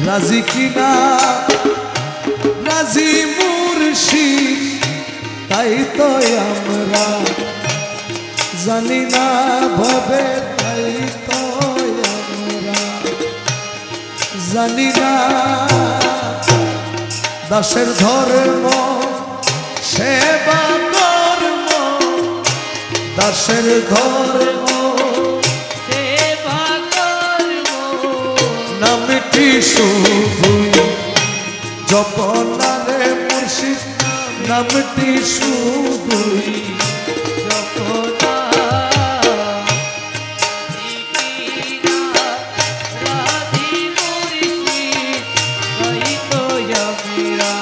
রাজি কিনা রাজি মুর্শিদ তাই তো আমরা জানি না ভবে তাই তো আমরা জানি না দাসের ধর্ম সেবা কর্ম দাসের ধর্ম সেবা কর্ম নামটি শুধুই জপনারে মুর্শিদ নামটি শুধুই জপনা রাধি মুর্শিদ তাই তো আমরা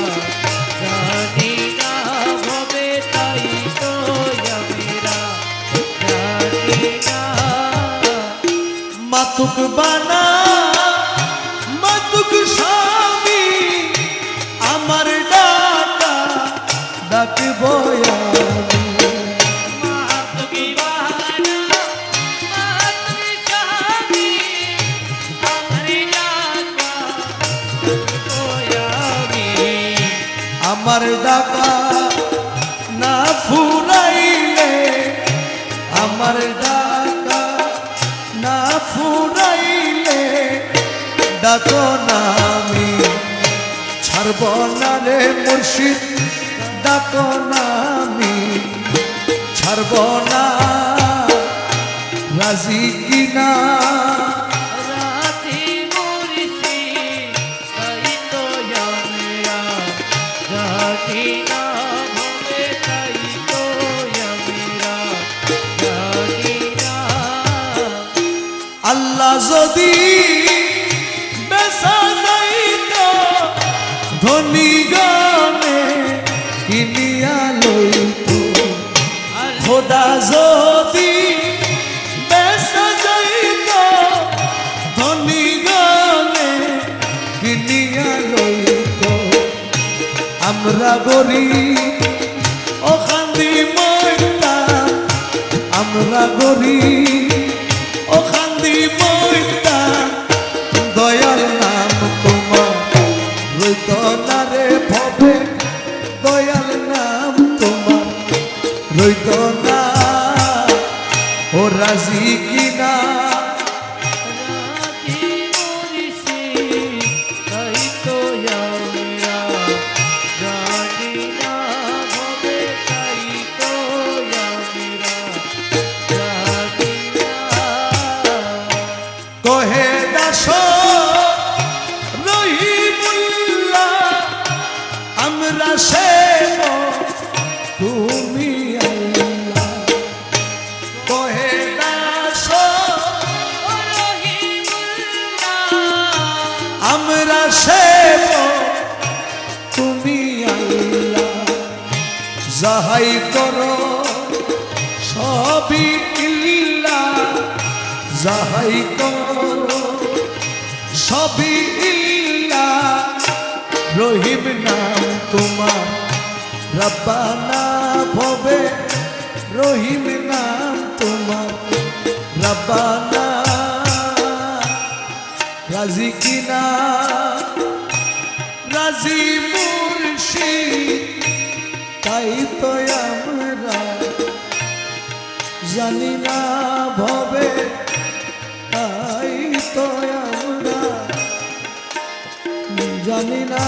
জানি না ভবে তাই তো আমরা জানি না মাতুক বানা মাতুক স্বামী আমার ডাকা ডাকব আমি মাতুকি বাহানা মাতুকি স্বামী আমার ডাকা আমি আমার ডাকা না ফুরাইলে আমার ডাকা না ফুরাইলে ডাকো না আমি ছাড়ব না রে মুর্শিদ ডাকো না আমি ছাড়ব না রাজি কিনা রাধি মুর্শিদ তাই তো আমরা জানি না ভবে তাই তো আমরা জানি না আল্লাহ যদি বেসা যাইত ধনী গনে কিনিয়া লইত খোদা যদি বেসা যাইত ধনী গনে কিনিয়া লইত আমরা গরিব ও খান্দি মইতা আমরা গরিব ও খান্দি মইতা দয়াল নাম তোমার রইত না রে ভবে দয়াল নাম তোমার রইত না ও রাজি কিনা রাধি মুর্শিদ তাই তো আমরা জানি না ভবে তাই তো আমরা জানি না কহে দাস রহিমুল্লাহ আমরা সেব তুমি আল্লাহ কহে দাস আমরা সেব তুমি আল্লাহ যাহাই করো সবই ইল্লাহ যাহাই করো সবই ইল্লাহ রহিম নাম তোমার রব্বানা ভবে রহিম নাম তোমার রব্বানা রাজি কিনা রাজি মুর্শিদ তাই তো আমরা জানি না ভবে তাই তো আমরা জানি না